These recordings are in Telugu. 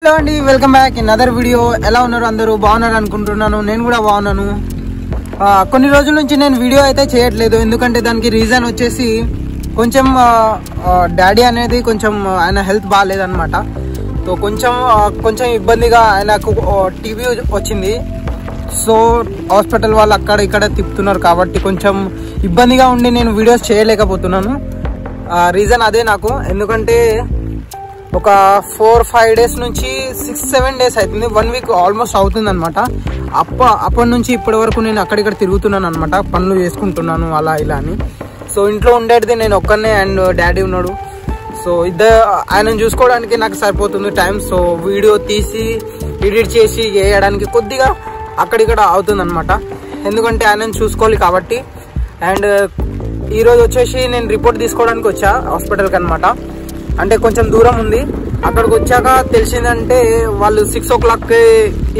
హలో అండి, welcome back in other video. ఎలా ఉన్నారు అందరూ? బాగున్నారు అనుకుంటున్నాను. నేను కూడా బాగున్నాను. కొన్ని రోజుల నుంచి నేను వీడియో అయితే చేయట్లేదు, ఎందుకంటే దానికి రీజన్ వచ్చేసి కొంచెం డాడీ అనేది కొంచెం ఆయన హెల్త్ బాగాలేదన్నమాట. సో కొంచెం ఇబ్బందిగా ఆయనకు టీబీ వచ్చింది. సో హాస్పిటల్ వాళ్ళు అక్కడ ఇక్కడ తిప్పుతున్నారు కాబట్టి కొంచెం ఇబ్బందిగా ఉండి నేను వీడియోస్ చేయలేకపోతున్నాను. రీజన్ అదే నాకు, ఎందుకంటే ఒక 4-5 డేస్ నుంచి 6-7 డేస్ అవుతుంది, 1 వీక్ ఆల్మోస్ట్ అవుతుంది అనమాట. అప్పటి నుంచి ఇప్పటి వరకు నేను అక్కడిక్కడ తిరుగుతున్నాను అనమాట, పనులు చేసుకుంటున్నాను అలా ఇలా అని. సో ఇంట్లో ఉండేది నేను ఒక్కనే అండ్ డాడీ ఉన్నాడు. సో ఆయనను చూసుకోవడానికి నాకు సరిపోతుంది టైం. సో వీడియో తీసి ఎడిట్ చేసి వేయడానికి కొద్దిగా అక్కడిక్కడ అవుతుంది అనమాట, ఎందుకంటే ఆయనను చూసుకోవాలి కాబట్టి. అండ్ ఈరోజు వచ్చేసి నేను రిపోర్ట్ తీసుకోవడానికి వచ్చా హాస్పిటల్కి అనమాట. అంటే కొంచెం దూరం ఉంది. అక్కడికి వచ్చాక తెలిసిందంటే వాళ్ళు 6 o'clock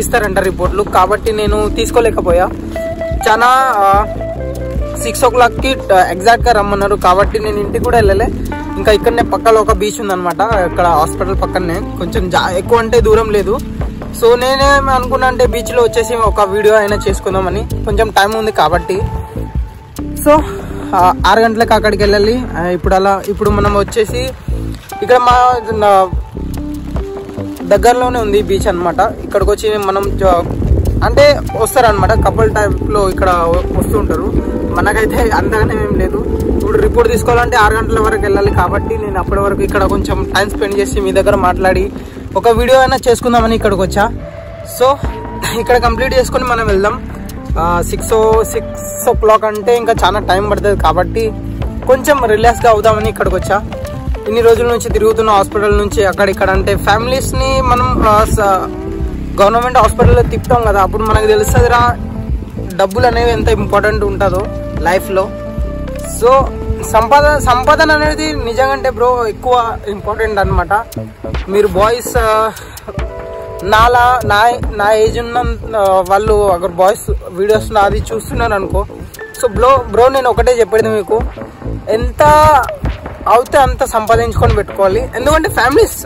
ఇస్తారంట రిపోర్ట్లు, కాబట్టి నేను తీసుకోలేకపోయా. చాలా 6 o'clockకి ఎగ్జాక్ట్గా రమ్మన్నారు, కాబట్టి నేను ఇంటికి కూడా వెళ్ళలే. ఇంకా ఇక్కడనే పక్కలో ఒక బీచ్ ఉందన్నమాట, ఇక్కడ హాస్పిటల్ పక్కనే, కొంచెం ఎక్కువ అంటే దూరం లేదు. సో నేనేమి అనుకున్నా అంటే బీచ్లో వచ్చేసి ఒక వీడియో అయినా చేసుకుందామని, కొంచెం టైం ఉంది కాబట్టి. సో 6 గంటలకు అక్కడికి వెళ్ళాలి. ఇప్పుడు మనం వచ్చేసి ఇక్కడ మా దగ్గరలోనే ఉంది బీచ్ అనమాట. ఇక్కడికి వచ్చి మనం అంటే వస్తారనమాట, కపుల్ టైప్లో ఇక్కడ వస్తుంటారు. మనకైతే అంతగానే ఏం లేదు. ఇప్పుడు రిపోర్ట్ తీసుకోవాలంటే 6 గంటల వరకు వెళ్ళాలి, కాబట్టి నేను అప్పటి వరకు ఇక్కడ కొంచెం టైం స్పెండ్ చేసి మీ దగ్గర మాట్లాడి ఒక వీడియో అయినా చేసుకుందామని ఇక్కడికి వచ్చా. సో ఇక్కడ కంప్లీట్ చేసుకొని మనం వెళ్దాం. 6 o'clock అంటే ఇంకా చాలా టైం పడుతుంది, కాబట్టి కొంచెం రిలాక్స్గా అవుదామని ఇక్కడికి వచ్చా. ఇన్ని రోజుల నుంచి తిరుగుతున్న హాస్పిటల్ నుంచి అక్కడిక్కడ, అంటే ఫ్యామిలీస్ని మనం గవర్నమెంట్ హాస్పిటల్లో తిప్పుతాం కదా, అప్పుడు మనకు తెలుస్తుందిరా డబ్బులు అనేవి ఎంత ఇంపార్టెంట్ ఉంటుందో లైఫ్లో. సో సంపాదన అనేది నిజంగా బ్రో ఎక్కువ ఇంపార్టెంట్ అనమాట. మీరు బాయ్స్ నా ఏజ్ ఉన్న వాళ్ళు అక్కడ బాయ్స్ వీడియోస్ నాది చూస్తున్నారు అనుకో. సో బ్రో నేను ఒకటే చెప్పేది మీకు, ఎంత అవుతే అంత సంపాదించుకొని పెట్టుకోవాలి. ఎందుకంటే ఫ్యామిలీస్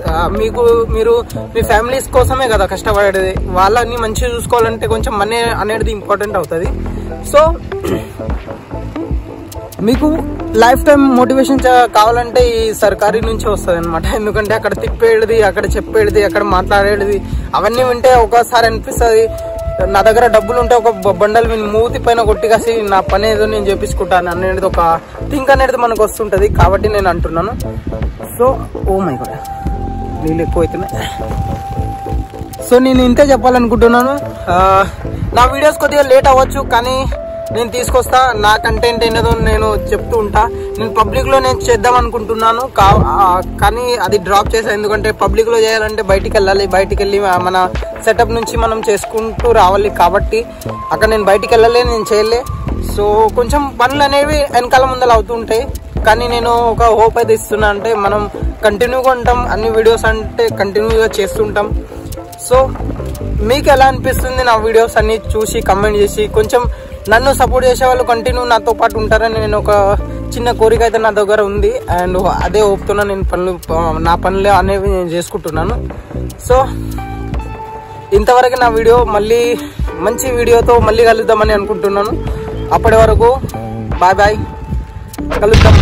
మీరు మీ ఫ్యామిలీస్ కోసమే కదా కష్టపడేది. వాళ్ళని మంచిగా చూసుకోవాలంటే కొంచెం మనీ అనేది ఇంపార్టెంట్ అవుతుంది. సో మీకు లైఫ్ టైం మోటివేషన్ కావాలంటే ఈ సర్కారీ నుంచి వస్తుంది అనమాట. ఎందుకంటే అక్కడ తిప్పేది, అక్కడ చెప్పేది, అక్కడ మాట్లాడేది అవన్నీ వింటే ఒకసారి అనిపిస్తుంది, నా దగ్గర డబ్బులు ఉంటే ఒక బండలు విని మూతి పైన కొట్టికాసి నా పని ఏదో నేను చేపించుకుంటాను అనేది ఒక థింక్ అనేది మనకు వస్తుంటుంది, కాబట్టి నేను అంటున్నాను. సో ఓ మై గాడ్, నీళ్ళు ఎక్కువ అవుతున్నాయి. సో నేను ఇంతే చెప్పాలనుకుంటున్నాను. నా వీడియోస్ కొద్దిగా లేట్ అవ్వచ్చు, కానీ నేను తీసుకొస్తా. నా కంటెంట్ ఏదో నేను చెప్తూ ఉంటా. నేను పబ్లిక్లో నేను చేద్దాం అనుకుంటున్నాను, కానీ అది డ్రాప్ చేశాను. ఎందుకంటే పబ్లిక్లో చేయాలంటే బయటికి వెళ్ళాలి, బయటికి వెళ్ళి మన సెటప్ నుంచి మనం చేసుకుంటూ రావాలి, కాబట్టి అక్కడ నేను బయటికి వెళ్ళలే, నేను చేయలే. సో కొంచెం పనులు అనేవి వెనకాల ముందర అవుతూ ఉంటాయి, కానీ నేను ఒక హోప్ అయితే ఇస్తున్నా, అంటే మనం కంటిన్యూగా ఉంటాం, అన్ని వీడియోస్ అంటే కంటిన్యూగా చేస్తుంటాం. సో మీకు ఎలా అనిపిస్తుంది నా వీడియోస్ అన్ని చూసి కమెంట్ చేసి, కొంచెం నన్ను సపోర్ట్ చేసే వాళ్ళు కంటిన్యూ నాతో పాటు ఉంటారని నేను ఒక చిన్న కోరిక అయితే నా దగ్గర ఉంది. అండ్ అదే ఓపుతున్నా, నేను నా పనులు అనేవి నేను చేసుకుంటున్నాను. సో ఇంతవరకు నా వీడియో, మళ్ళీ మంచి వీడియోతో మళ్ళీ కలుద్దామని అనుకుంటున్నాను. అప్పటి వరకు బాయ్ బాయ్, కలుద్దాం.